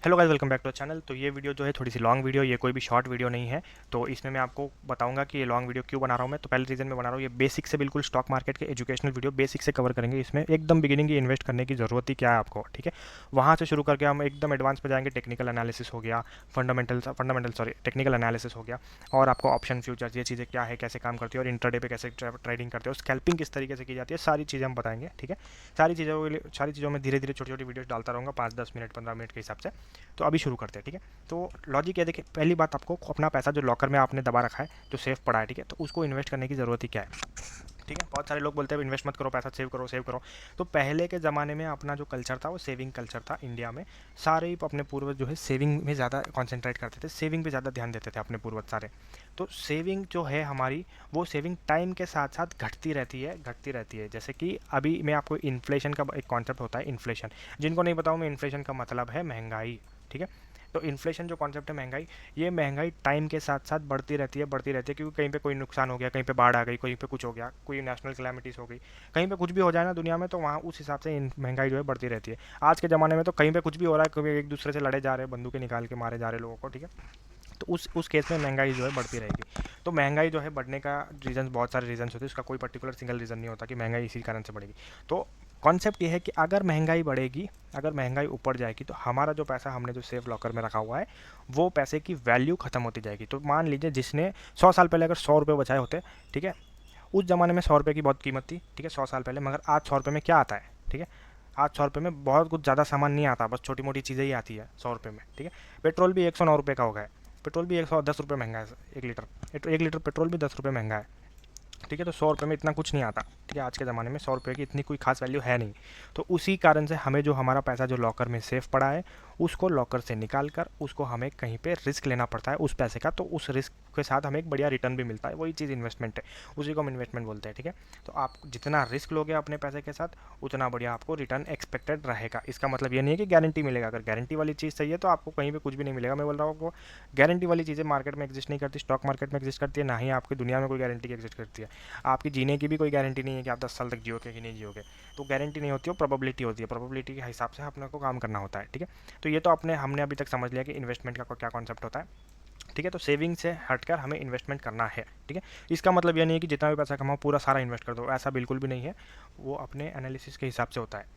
Hello guys, welcome back to channel. तो ये video जो है थोड़ी सी लॉन्ग वीडियो, ये कोई भी शॉर्ट वीडियो नहीं है। तो इसमें मैं आपको बताऊंगा कि ये लॉन्ग वीडियो क्यों बना रहा हूँ मैं। तो पहले रीज़न मैं बना रहा हूँ, ये बेसिक से बिल्कुल स्टॉक मार्केट के एजुकेशनल वीडियो बेसिक से कवर करेंगे। इसमें एकदम बिगिनिंग की इन्वेस्ट करने की ज़रूरत ही क्या है आपको, ठीक है। वहाँ से शुरू करके हम एकदम एडवांस पे जाएंगे। टेक्निकल एनालिसिस हो गया, टेक्निकल एनालिसिस हो गया, और आपको ऑप्शन फ्यूचर्स ये चीज़ें क्या है, कैसे काम करती है, और इंटरडे पे कैसे ट्रेडिंग करते हो, स्कैल्पिंग किस तरीके से की जाती है, सारी चीज़ें हम बताएंगे, ठीक है। सारी चीज़ों में धीरे धीरे छोटी छोटी वीडियोस डालता रहूँगा, 5-10 मिनट 15 मिनट के हिसाब से। तो अभी शुरू करते हैं, ठीक है। तो लॉजिक ये देखिए, पहली बात, आपको अपना पैसा जो लॉकर में आपने दबा रखा है, जो सेफ पड़ा है, ठीक है, तो उसको इन्वेस्ट करने की ज़रूरत ही क्या है, ठीक है। बहुत सारे लोग बोलते हैं इन्वेस्ट मत करो, पैसा सेव करो सेव करो। तो पहले के ज़माने में अपना जो कल्चर था वो सेविंग कल्चर था इंडिया में। सारे ही अपने पूर्वज जो है सेविंग में ज़्यादा कॉन्सेंट्रेट करते थे, सेविंग पे ज़्यादा ध्यान देते थे अपने पूर्वज सारे। तो सेविंग जो है हमारी, वो सेविंग टाइम के साथ साथ घटती रहती है। जैसे कि अभी मैं आपको इन्फ्लेशन का एक कॉन्सेप्ट होता है, इन्फ्लेशन। जिनको नहीं बताऊँ मैं, इन्फ्लेशन का मतलब है महंगाई, ठीक है। तो इन्फ्लेशन जो कॉन्सेप्ट है महंगाई, ये महंगाई टाइम के साथ साथ बढ़ती रहती है, क्योंकि कहीं पे कोई नुकसान हो गया, कहीं पे बाढ़ आ गई, कहीं पे कुछ हो गया, कोई नेशनल कैलेमिटीज़ हो गई, कहीं पे कुछ भी हो जाए ना दुनिया में, तो वहाँ उस हिसाब से महंगाई जो है बढ़ती रहती है। आज के ज़माने में तो कहीं पे कुछ भी हो रहा है, कभी एक दूसरे से लड़े जा रहे हैं, बंदूकें निकाल के मारे जा रहे हैं लोगों को, ठीक है। तो उस केस में महंगाई जो है बढ़ती रहेगी। तो महंगाई जो है बढ़ने का रीज़न, बहुत सारे रीजन होते हैं, उसका कोई पर्टिकुलर सिंगल रीज़न नहीं होता कि महंगाई इसी कारण से बढ़ेगी। तो कॉन्सेप्ट ये है कि अगर महंगाई बढ़ेगी, अगर महंगाई ऊपर जाएगी, तो हमारा जो पैसा हमने जो सेफ लॉकर में रखा हुआ है, वो पैसे की वैल्यू खत्म होती जाएगी। तो मान लीजिए जिसने 100 साल पहले अगर 100 रुपये बचाए होते, ठीक है, उस ज़माने में 100 रुपये की बहुत कीमत थी, ठीक है, 100 साल पहले। मगर आज 100 रुपये में क्या आता है, ठीक है। आज 100 रुपये में बहुत कुछ ज़्यादा सामान नहीं आता, बस छोटी मोटी चीज़ें ही आती है 100 रुपये में, ठीक है। पेट्रोल भी 109 रुपये का हो गया है। पेट्रोल भी 110 रुपये महंगा है, 1 लीटर। 1 लीटर पेट्रोल भी 10 रुपये महंगा है, ठीक है। तो 100 रुपये में इतना कुछ नहीं आता, ठीक है। आज के ज़माने में 100 रुपये की इतनी कोई खास वैल्यू है नहीं। तो उसी कारण से हमें जो हमारा पैसा जो लॉकर में सेफ पड़ा है, उसको लॉकर से निकाल कर उसको हमें कहीं पे रिस्क लेना पड़ता है उस पैसे का। तो उस रिस्क के साथ हमें एक बढ़िया रिटर्न भी मिलता है, वही चीज़ इन्वेस्टमेंट है, उसी को हम इन्वेस्टमेंट बोलते हैं, ठीक है। तो आप जितना रिस्क लोगे अपने पैसे के साथ, उतना बढ़िया आपको रिटर्न एक्सपेक्टेड रहेगा। इसका मतलब ये नहीं है कि गारंटी मिलेगा। अगर गारंटी वाली चीज़ चाहिए तो आपको कहीं पे कुछ भी नहीं मिलेगा। मैं बोल रहा हूँ आपको, गारंटी वाली चीज़ें मार्केट में एग्जिस्ट नहीं करती, स्टॉक मार्केट में एग्जिस्ट करती है, ना ही आपकी दुनिया में कोई गारंटी एग्जिस्ट करती है। आपकी जीने की भी कोई गारंटी नहीं है कि आप 10 साल तक जियोगे कि नहीं जियोगे। तो गारंटी नहीं होती है, प्रोबेबिलिटी होती है। प्रोबेबिलिटी के हिसाब से अपने को काम करना होता है, ठीक है। तो ये तो हमने अभी तक समझ लिया कि इन्वेस्टमेंट का क्या कॉन्सेप्ट होता है, ठीक है। तो सेविंग से हटकर हमें इन्वेस्टमेंट करना है, ठीक है। इसका मतलब ये नहीं है कि जितना भी पैसा कमाओ पूरा सारा इन्वेस्ट कर दो, ऐसा बिल्कुल भी नहीं है। वो अपने एनालिसिस के हिसाब से होता है।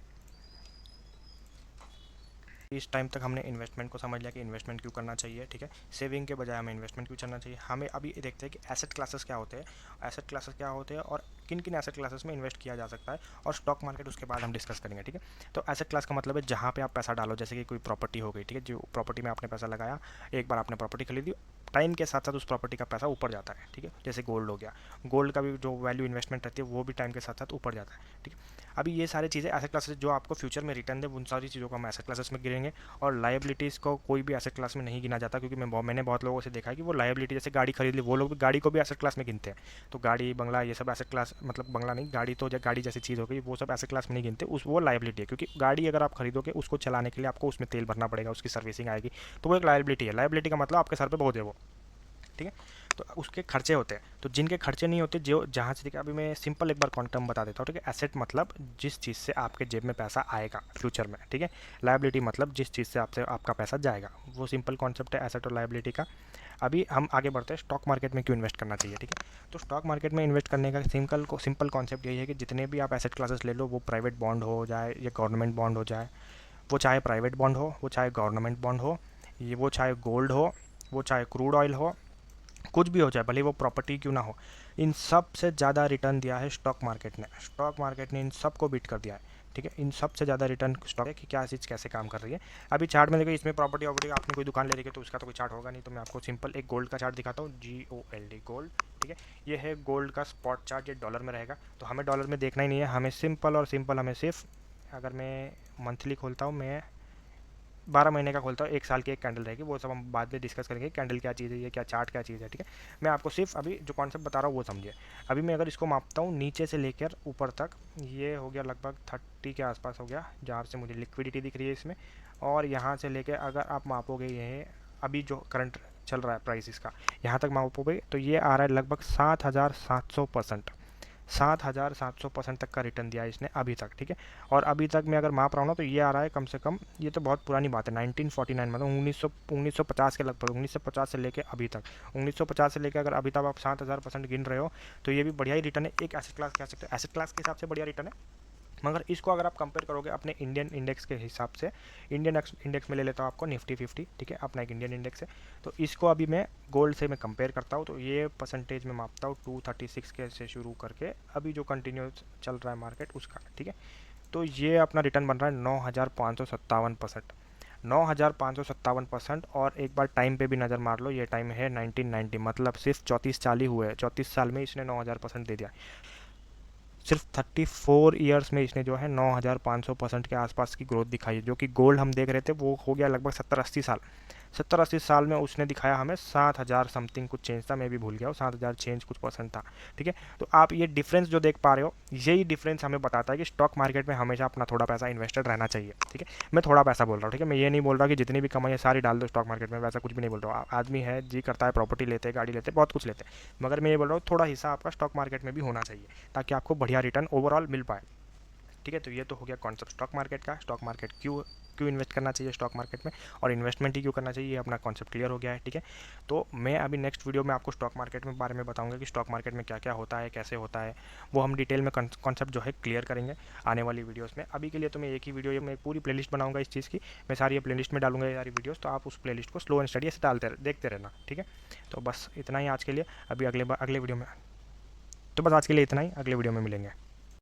इस टाइम तक हमने इन्वेस्टमेंट को समझ लिया कि इन्वेस्टमेंट क्यों करना चाहिए, ठीक है। सेविंग के बजाय हमें इन्वेस्टमेंट क्यों करना चाहिए। हमें अभी देखते हैं कि एसेट क्लासेस क्या होते हैं, और किन किन एसेट क्लासेस में इन्वेस्ट किया जा सकता है, और स्टॉक मार्केट उसके बाद हम डिस्कस करेंगे, ठीक है। तो एसेट क्लास का मतलब है जहाँ पे आप पैसा डालो, जैसे कि कोई प्रॉपर्टी हो गई, ठीक है। जो प्रॉपर्टी में आपने पैसा लगाया, एक बार आपने प्रॉपर्टी खरीदी, टाइम के साथ साथ उस प्रॉपर्टी का पैसा ऊपर जाता है, ठीक है। जैसे गोल्ड हो गया, गोल्ड का भी जो वैल्यू इन्वेस्टमेंट रहती है वो भी टाइम के साथ साथ ऊपर जाता है, ठीक है। अभी ये सारी चीज़ें एसेट क्लासेस जो आपको फ्यूचर में रिटर्न दे, उन सारी चीज़ों को हम एसेट क्लासेस में गिनेंगे। और लायबिलिटीज़ को कोई भी एसेट क्लास में नहीं गिना जाता, क्योंकि मैंने बहुत लोगों से देखा है कि वो लायबिलिटी, जैसे गाड़ी खरीद ली, वो लोग भी गाड़ी को भी एसेट क्लास में गिनते हैं। तो गाड़ी बंगला ये सब एसेट क्लास, मतलब बंगला नहीं, गाड़ी तो गाड़ी जैसी चीज़ हो गई, वो सब एसेट क्लास में नहीं गिनते, उस वो लायबिलिटी है। क्योंकि गाड़ी अगर आप खरीदोगे, उसको चलाने के लिए आपको उसमें तेल भरना पड़ेगा, उसकी सर्विसिंग आएगी, तो वो एक लायबिलिटी है। लायबिलिटी का मतलब आपके सर पर बोझ है वो, ठीक है। तो उसके खर्चे होते हैं। तो जिनके खर्चे नहीं होते, जो जहाँ से, देखिए अभी मैं सिंपल एक बार क्वांटम बता देता हूँ, ठीक है। एसेट मतलब जिस चीज़ से आपके जेब में पैसा आएगा फ्यूचर में, ठीक है। लायबिलिटी मतलब जिस चीज़ से आपसे आपका पैसा जाएगा। वो सिंपल कॉन्सेप्ट है एसेट और लायबिलिटी का। अभी हम आगे बढ़ते हैं, स्टॉक मार्केट में क्यों इन्वेस्ट करना चाहिए, ठीक है। तो स्टॉक मार्केट में इन्वेस्ट करने का सिंपल कॉन्सेप्ट यही है कि जितने भी आप एसेट क्लासेस ले लो, वो प्राइवेट बॉन्ड हो जाए या गवर्नमेंट बॉन्ड हो जाए, वो चाहे प्राइवेट बॉन्ड हो, वो चाहे गवर्नमेंट बॉन्ड हो, ये वो चाहे गोल्ड हो, वो चाहे क्रूड ऑयल हो, कुछ भी हो जाए, भले वो प्रॉपर्टी क्यों ना हो, इन सब से ज़्यादा रिटर्न दिया है स्टॉक मार्केट ने। स्टॉक मार्केट ने इन सब को बीट कर दिया है, ठीक है। इन सब से ज़्यादा रिटर्न स्टॉक है कि क्या चीज़ कैसे काम कर रही है। अभी चार्ट में देखिए, इसमें प्रॉपर्टी वॉपर्टी आपने कोई दुकान ले रखी है तो उसका तो कोई चार्ट होगा नहीं। तो मैं आपको सिंपल एक गोल्ड का चार्ट दिखाता हूँ, GOLD गोल्ड, ठीक है। ये है गोल्ड का स्पॉट चार्ट, ये डॉलर में रहेगा। तो हमें डॉलर में देखना ही नहीं है, हमें सिंपल हमें सिर्फ, अगर मैं मंथली खोलता हूँ, मैं 12 महीने का खोलता हूँ, 1 साल की एक कैंडल रहेगी, वो सब हम बाद में डिस्कस करेंगे, कैंडल क्या चीज़ है, ये क्या चार्ट क्या चीज़ है, ठीक है। मैं आपको सिर्फ अभी जो कॉन्सेप्ट बता रहा हूँ वो समझिए। अभी मैं अगर इसको मापता हूँ नीचे से लेकर ऊपर तक, ये हो गया लगभग 30 के आसपास हो गया, जहाँ से मुझे लिक्विडिटी दिख रही है इसमें। और यहाँ से लेकर अगर आप मापोगे, ये अभी जो करंट चल रहा है प्राइस इसका, यहाँ तक मापोगे तो ये आ रहा है लगभग 7,700%। 7,700% तक का रिटर्न दिया है इसने अभी तक, ठीक है। और अभी तक मैं अगर माप रहा हूँ ना तो ये आ रहा है कम से कम, ये तो बहुत पुरानी बात है, 1949 मतलब 1950 के लगभग, 1950 से लेके अभी तक, 1950 से लेकर अगर अभी तक आप 7,000% गिन रहे हो तो ये भी बढ़िया ही रिटर्न है। एक एसेट क्लास कह सकते हो, एसेट क्लास के हिसाब से बढ़िया रिटर्न है। मगर इसको अगर आप कंपेयर करोगे अपने इंडियन इंडेक्स के हिसाब से, इंडियन इंडेक्स में ले लेता हूँ आपको निफ्टी 50, ठीक है, अपना एक इंडियन इंडेक्स है। तो इसको अभी मैं गोल्ड से मैं कंपेयर करता हूँ तो ये परसेंटेज में मापता हूँ 236 के से शुरू करके अभी जो कंटिन्यू चल रहा है मार्केट उसका, ठीक है। तो ये अपना रिटर्न बन रहा है 9,557%, 9,557%। और एक बार टाइम पे भी नज़र मार लो, ये टाइम है 1990, मतलब सिर्फ 34 साल ही हुए हैं, 34 साल में इसने 9,000% दे दिया। सिर्फ 34 ईयर्स में इसने जो है 9,500% के आसपास की ग्रोथ दिखाई है। जो कि गोल्ड हम देख रहे थे वो हो गया लगभग 70-80 साल, 70-80 साल में उसने दिखाया हमें 7,000 समथिंग कुछ चेंज था, मैं भी भूल गया हूँ, 7,000 चेंज कुछ परसेंट था, ठीक है। तो आप ये डिफरेंस जो देख पा रहे हो, यही डिफरेंस हमें बताता है कि स्टॉक मार्केट में हमेशा अपना थोड़ा पैसा इन्वेस्टेड रहना चाहिए, ठीक है। मैं थोड़ा पैसा बोल रहा हूँ, ठीक है, मैं ये नहीं बोल रहा कि जितनी भी कमाई है सारी डाल दो स्टॉक मार्केट में, वैसा कुछ भी नहीं बोल रहा हूँ। आदमी है जी करता है, प्रॉपर्टी लेते हैं, गाड़ी लेते हैं, बहुत कुछ लेते हैं, मगर मैं ये बोल रहा हूँ थोड़ा हिस्सा आपका स्टॉक मार्केट में भी होना चाहिए ताकि आपको बढ़िया रिटर्न ओवरऑल मिल पाए, ठीक है। तो ये तो हो गया कॉन्सेप्ट स्टॉक मार्केट का, स्टॉक मार्केट क्यों क्यों इन्वेस्ट करना चाहिए स्टॉक मार्केट में, और इन्वेस्टमेंट ही क्यों करना चाहिए, ये अपना कॉन्सेप्ट क्लियर हो गया है, ठीक है। तो मैं अभी नेक्स्ट वीडियो में आपको स्टॉक मार्केट में बारे में बताऊंगा कि स्टॉक मार्केट में क्या क्या होता है, कैसे होता है, वो हम डिटेल में कॉन्सेप्ट जो है क्लियर करेंगे आने वाली वीडियोज़ में। अभी के लिए तो मैं एक ही वीडियो में पूरी प्लेलिस्ट बनाऊंगा इस चीज़ की, मैं सारी ये प्लेलिस्ट में डालूंगा ये सारी वीडियोज़, तो आप उस प्लेलिस्ट को स्लो एंड स्टडी से देखते रहना, ठीक है। तो बस इतना ही आज के लिए, अभी अगले वीडियो में, तो बस आज के लिए इतना ही, अगले वीडियो में मिलेंगे।